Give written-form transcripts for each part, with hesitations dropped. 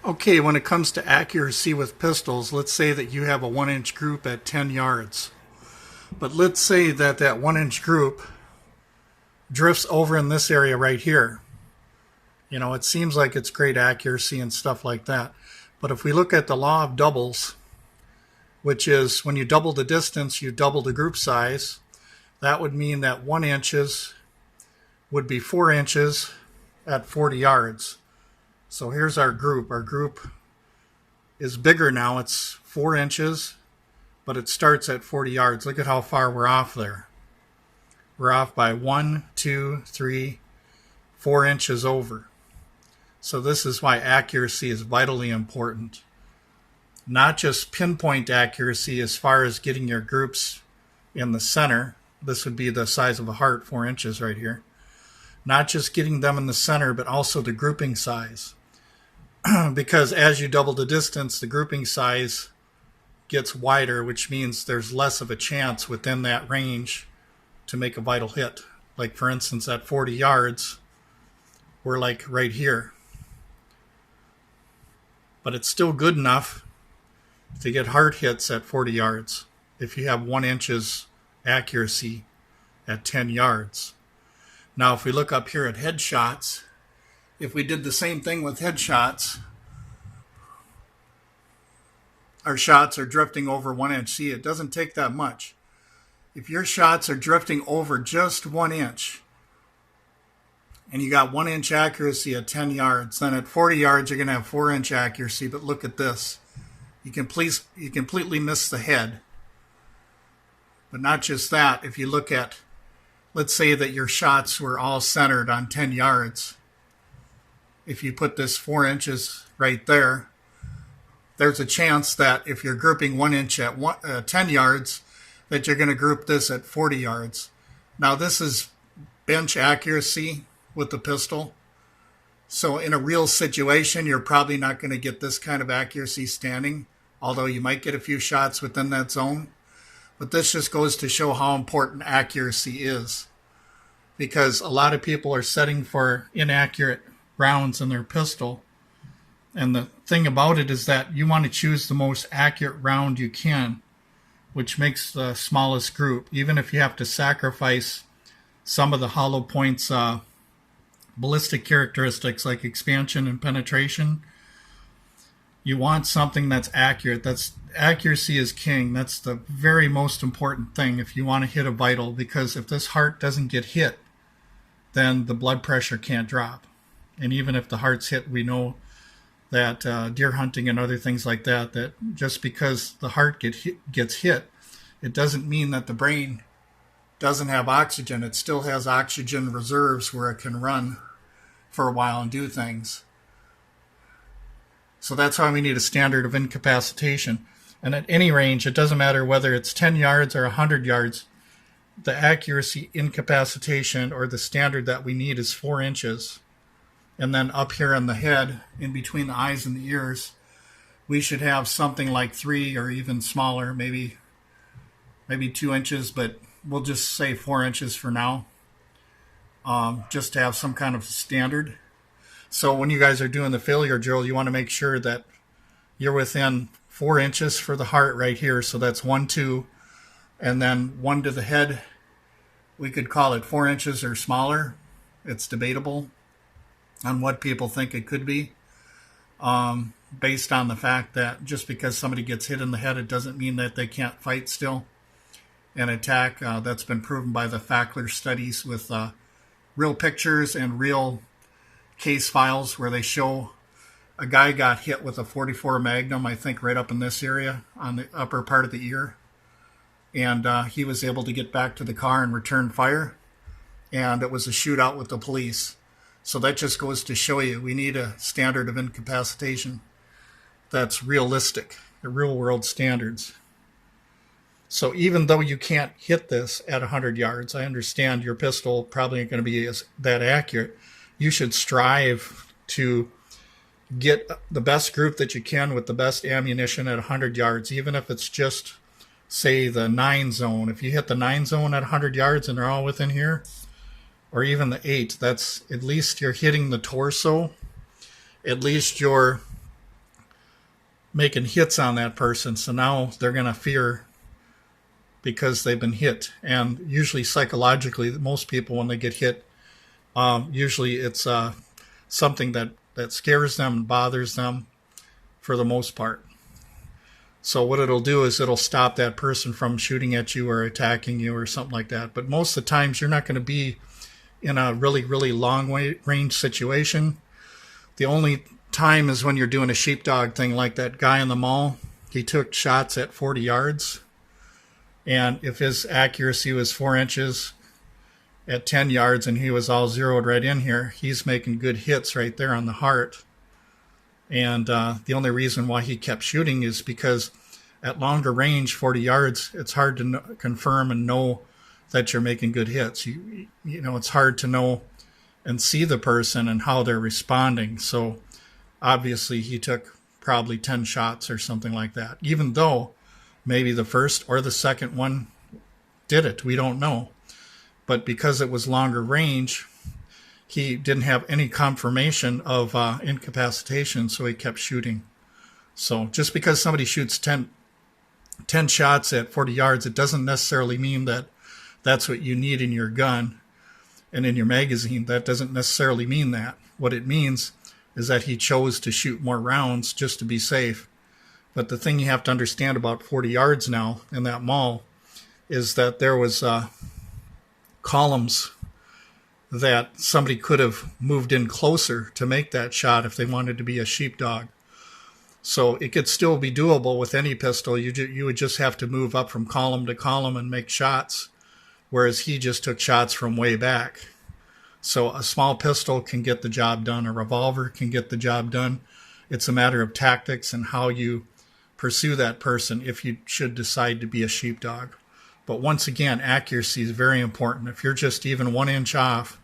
Okay, when it comes to accuracy with pistols, let's say that you have a 1-inch group at 10 yards. But let's say that that 1-inch group drifts over in this area right here. You know, it seems like it's great accuracy and stuff like that. But if we look at the law of doubles, which is when you double the distance, you double the group size, that would mean that 1 inches would be 4 inches at 40 yards. So here's our group. Our group is bigger now. It's 4 inches, but it starts at 40 yards. Look at how far we're off there. We're off by 1, 2, 3, 4 inches over. So this is why accuracy is vitally important. Not just pinpoint accuracy as far as getting your groups in the center. This would be the size of a heart, 4 inches right here. Not just getting them in the center, but also the grouping size. Because as you double the distance, the grouping size gets wider, which means there's less of a chance within that range to make a vital hit. Like for instance, at 40 yards, we're like right here. But it's still good enough to get hard hits at 40 yards if you have 1 inch's accuracy at 10 yards. Now, if we look up here at headshots, if we did the same thing with headshots, our shots are drifting over 1 inch. See, it doesn't take that much. If your shots are drifting over just 1 inch, and you got 1 inch accuracy at 10 yards, then at 40 yards you're going to have 4 inch accuracy. But look at this. You completely miss the head. But not just that. If you look at, let's say that your shots were all centered on 10 yards. If you put this 4 inches right there, there's a chance that if you're grouping 1 inch at 10 yards, that you're going to group this at 40 yards. Now this is bench accuracy with the pistol. So in a real situation, you're probably not going to get this kind of accuracy standing, although you might get a few shots within that zone. But this just goes to show how important accuracy is, because a lot of people are setting for inaccurate rounds in their pistol. And the thing about it is that you want to choose the most accurate round you can, which makes the smallest group, even if you have to sacrifice some of the hollow points ballistic characteristics like expansion and penetration. You want something that's accurate. Accuracy is king. That's the very most important thing if you want to hit a vital, because if this heart doesn't get hit, then the blood pressure can't drop. And even if the heart's hit, we know that deer hunting and other things like that, that just because the heart gets hit, it doesn't mean that the brain doesn't have oxygen. It still has oxygen reserves where it can run for a while and do things. So that's why we need a standard of incapacitation. And at any range, it doesn't matter whether it's 10 yards or 100 yards, the accuracy incapacitation or the standard that we need is 4 inches. And then up here in the head, in between the eyes and the ears, we should have something like 3 or even smaller, maybe 2 inches, but we'll just say 4 inches for now, just to have some kind of standard. So when you guys are doing the failure drill, you want to make sure that you're within 4 inches for the heart right here. So that's 1, 2, and then 1 to the head. We could call it 4 inches or smaller. It's debatable on what people think it could be, based on the fact that just because somebody gets hit in the head, it doesn't mean that they can't fight still and attack. That's been proven by the Fackler studies with real pictures and real case files where they show a guy got hit with a .44 Magnum, I think right up in this area on the upper part of the ear. And he was able to get back to the car and return fire. And it was a shootout with the police. So that just goes to show you we need a standard of incapacitation that's realistic, the real world standards. So even though you can't hit this at 100 yards, I understand your pistol probably ain't going to be that accurate. You should strive to get the best group that you can with the best ammunition at 100 yards, even if it's just, say, the 9 zone. If you hit the 9 zone at 100 yards and they're all within here, or even the 8, that's at least you're hitting the torso. At least you're making hits on that person. So now they're going to fear because they've been hit. And usually psychologically, most people, when they get hit, usually it's something that scares them and bothers them for the most part. So what it'll do is it'll stop that person from shooting at you or attacking you or something like that. But most of the times you're not going to be in a really, really long range situation. The only time is when you're doing a sheepdog thing, like that guy in the mall. He took shots at 40 yards. And if his accuracy was 4 inches at 10 yards and he was all zeroed right in here, he's making good hits right there on the heart. And the only reason why he kept shooting is because at longer range, 40 yards, it's hard to confirm and know that you're making good hits. You know, it's hard to know and see the person and how they're responding. So obviously he took probably 10 shots or something like that, even though maybe the first or the second one did it. We don't know. But because it was longer range, he didn't have any confirmation of incapacitation, so he kept shooting. So just because somebody shoots 10 shots at 40 yards, it doesn't necessarily mean that that's what you need in your gun and in your magazine. That doesn't necessarily mean that. What it means is that he chose to shoot more rounds just to be safe. But the thing you have to understand about 40 yards now in that mall is that there was columns that somebody could have moved in closer to make that shot if they wanted to be a sheepdog. So it could still be doable with any pistol. You would just have to move up from column to column and make shots, whereas he just took shots from way back. So a small pistol can get the job done. A revolver can get the job done. It's a matter of tactics and how you pursue that person if you should decide to be a sheepdog. But once again, accuracy is very important. If you're just even 1 inch off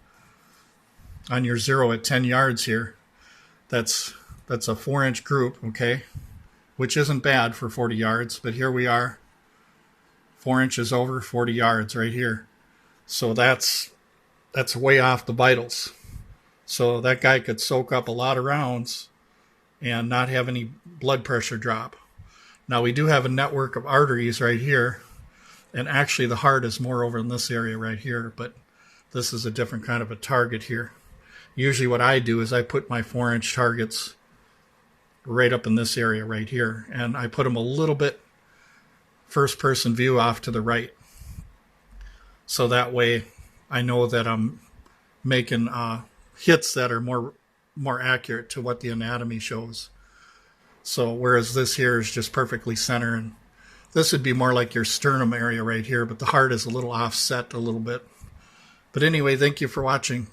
on your zero at 10 yards here, that's a 4 inch group, okay? Which isn't bad for 40 yards, but here we are, 4 inches over 40 yards right here. So that's way off the vitals. So that guy could soak up a lot of rounds and not have any blood pressure drop. Now we do have a network of arteries right here. And actually the heart is more over in this area right here, but this is a different kind of a target here. Usually what I do is I put my 4 inch targets right up in this area right here, and I put them a little bit first person view off to the right. So that way I know that I'm making hits that are more accurate to what the anatomy shows. So whereas this here is just perfectly center, and this would be more like your sternum area right here, but the heart is a little offset a little bit. But anyway, thank you for watching.